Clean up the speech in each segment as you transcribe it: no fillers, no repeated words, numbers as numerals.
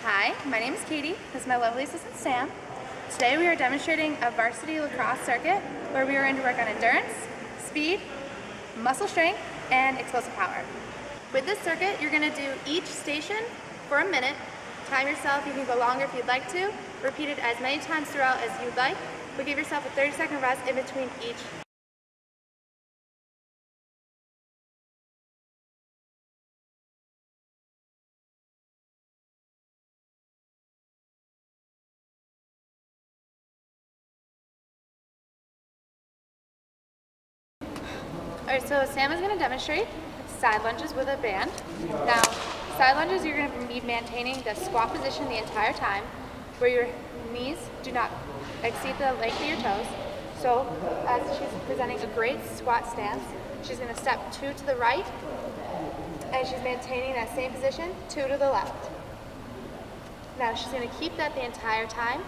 Hi, my name is Katie. This is my lovely assistant Sam. Today we are demonstrating a varsity lacrosse circuit where we are going to work on endurance, speed, muscle strength, and explosive power. With this circuit, you're going to do each station for a minute. Time yourself, you can go longer if you'd like to. Repeat it as many times throughout as you'd like, but give yourself a 30-second rest in between each. Alright, so Sam is going to demonstrate side lunges with a band. Now, side lunges, you're going to be maintaining the squat position the entire time, where your knees do not exceed the length of your toes. So, as she's presenting a great squat stance, she's going to step 2 to the right, and she's maintaining that same position, 2 to the left. Now, she's going to keep that the entire time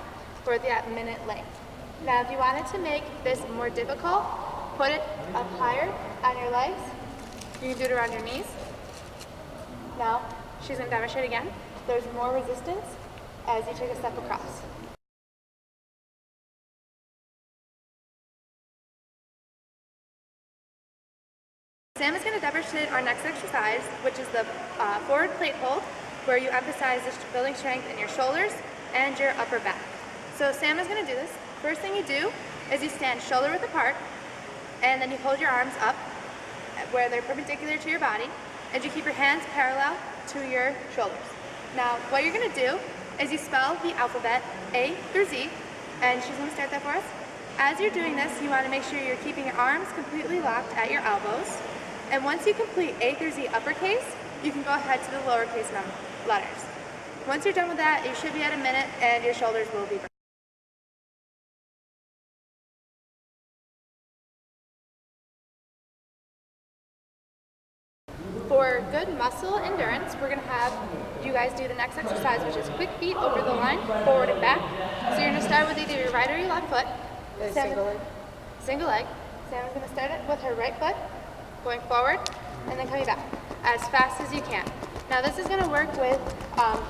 for that minute length. Now, if you wanted to make this more difficult, put it up higher on your legs. You can do it around your knees. Now, she's going to demonstrate again. There's more resistance as you take a step across. Sam is going to demonstrate our next exercise, which is the forward plate hold, where you emphasize building strength in your shoulders and your upper back. So Sam is going to do this. First thing you do is you stand shoulder width apart, and then you hold your arms up where they're perpendicular to your body, and you keep your hands parallel to your shoulders. Now, what you're going to do is you spell the alphabet A through Z, and she's going to start that for us. As you're doing this, you want to make sure you're keeping your arms completely locked at your elbows, and once you complete A through Z uppercase, you can go ahead to the lowercase letters. Once you're done with that, you should be at a minute, and your shoulders will be. For good muscle endurance, we're going to have you guys do the next exercise, which is quick feet over the line, forward and back. So you're going to start with either your right or your left foot. Single leg. Single leg. Sam is going to start it with her right foot, going forward, and then coming back as fast as you can. Now this is going to work with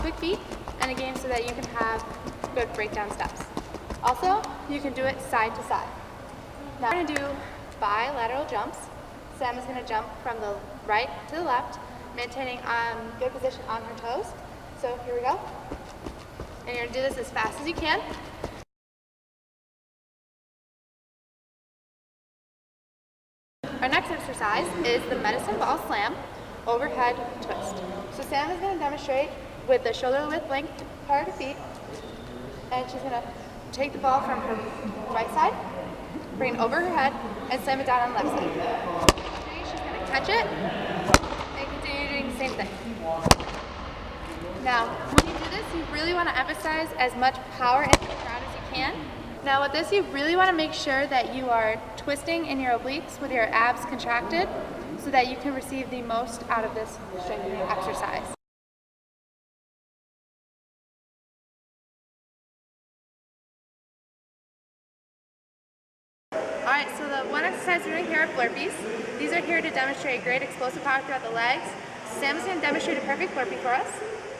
quick feet and a game so that you can have good breakdown steps. Also, you can do it side to side. Now we're going to do bilateral jumps. Sam is going to jump from the right to the left, maintaining good position on her toes. So here we go. And you're going to do this as fast as you can. Our next exercise is the medicine ball slam overhead twist. So Sam is going to demonstrate with the shoulder width length part of the feet, and she's going to take the ball from her right side, bring it over her head, and slam it down on the left side. She's going to catch it and continue doing the same thing. Now, when you do this, you really want to emphasize as much power into the ground as you can. Now with this, you really want to make sure that you are twisting in your obliques with your abs contracted so that you can receive the most out of this strengthening exercise. Alright, so the one exercise we're doing here are burpees. These are here to demonstrate great explosive power throughout the legs. Sam is going to demonstrate a perfect burpee for us.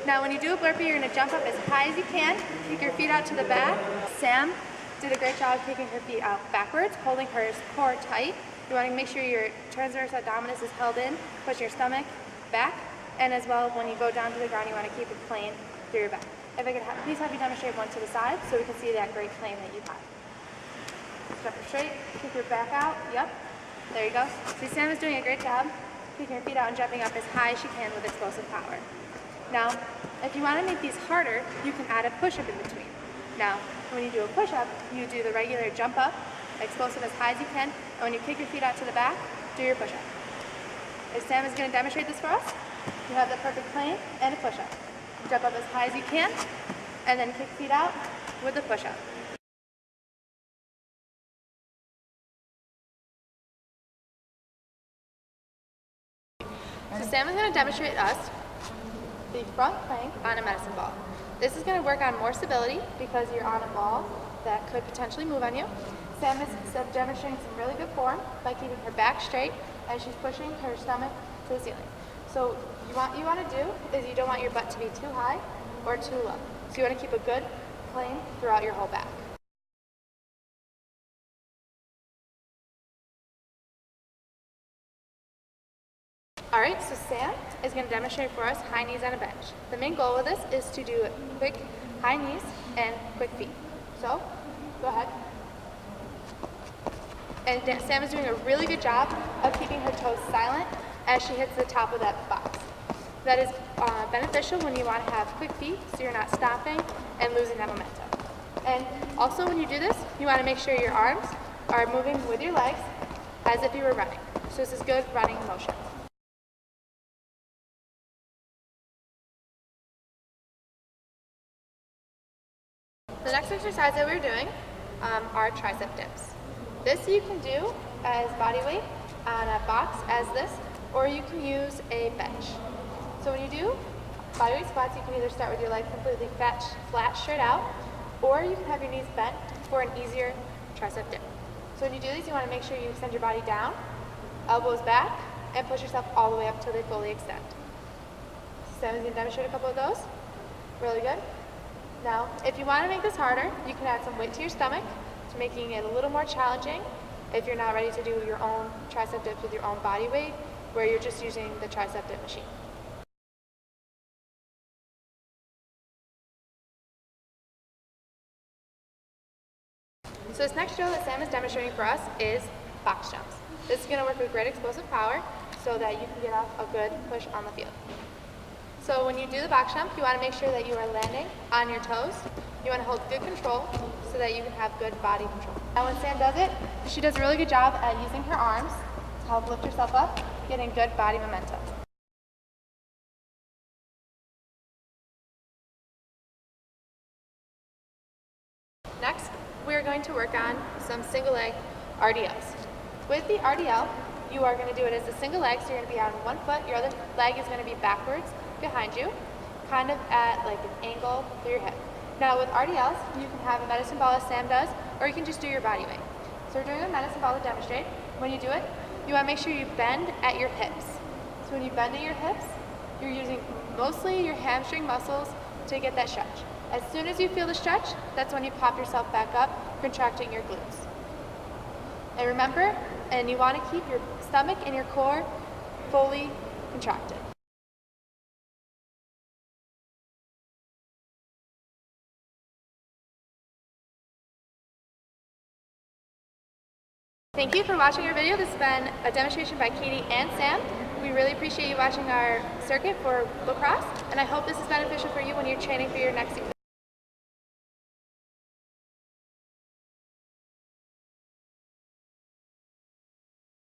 Now when you do a burpee, you're going to jump up as high as you can, kick your feet out to the back. Sam did a great job kicking her feet out backwards, holding her core tight. You want to make sure your transverse abdominis is held in, push your stomach back, and as well when you go down to the ground, you want to keep it plane through your back. If I could please have you demonstrate one to the side so we can see that great plane that you have. Step her straight, kick your back out, yep, there you go. See, Sam is doing a great job kicking her feet out and jumping up as high as she can with explosive power. Now, if you want to make these harder, you can add a push-up in between. Now, when you do a push-up, you do the regular jump up, explosive as high as you can, and when you kick your feet out to the back, do your push-up. If Sam is going to demonstrate this for us, you have the perfect plane and a push-up. Jump up as high as you can, and then kick feet out with the push-up. So Sam is going to demonstrate us the front plank on a medicine ball. This is going to work on more stability because you're on a ball that could potentially move on you. Sam is demonstrating some really good form by keeping her back straight as she's pushing her stomach to the ceiling. So what you want to do is you don't want your butt to be too high or too low. So you want to keep a good plane throughout your whole back. Alright, so Sam is going to demonstrate for us high knees on a bench. The main goal of this is to do quick high knees and quick feet. So, go ahead. And Sam is doing a really good job of keeping her toes silent as she hits the top of that box. That is beneficial when you want to have quick feet so you're not stopping and losing that momentum. And also when you do this, you want to make sure your arms are moving with your legs as if you were running. So this is good running motion. The next exercise that we're doing are tricep dips. This you can do as body weight on a box as this, or you can use a bench. So when you do body weight squats, you can either start with your legs completely flat straight out, or you can have your knees bent for an easier tricep dip. So when you do these, you want to make sure you extend your body down, elbows back, and push yourself all the way up until they fully extend. Sam is going to demonstrate a couple of those. Really good. Now, if you want to make this harder, you can add some weight to your stomach, to making it a little more challenging if you're not ready to do your own tricep dips with your own body weight, where you're just using the tricep dip machine. So this next drill that Sam is demonstrating for us is box jumps. This is going to work with great explosive power so that you can get off a good push on the field. So when you do the box jump, you want to make sure that you are landing on your toes. You want to hold good control so that you can have good body control. Now when Sam does it, she does a really good job at using her arms to help lift herself up, getting good body momentum. Next, we're going to work on some single leg RDLs. With the RDL, you are going to do it as a single leg, so you're going to be on one foot, your other leg is going to be backwards behind you, kind of at like an angle through your hip. Now with RDLs, you can have a medicine ball as Sam does, or you can just do your body weight. So we're doing a medicine ball to demonstrate. When you do it, you want to make sure you bend at your hips. So when you bend at your hips, you're using mostly your hamstring muscles to get that stretch. As soon as you feel the stretch, that's when you pop yourself back up, contracting your glutes. And remember, and you want to keep your stomach and your core fully contracted. Thank you for watching our video. This has been a demonstration by Katie and Sam. We really appreciate you watching our circuit for lacrosse, and I hope this is beneficial for you when you're training for your next season.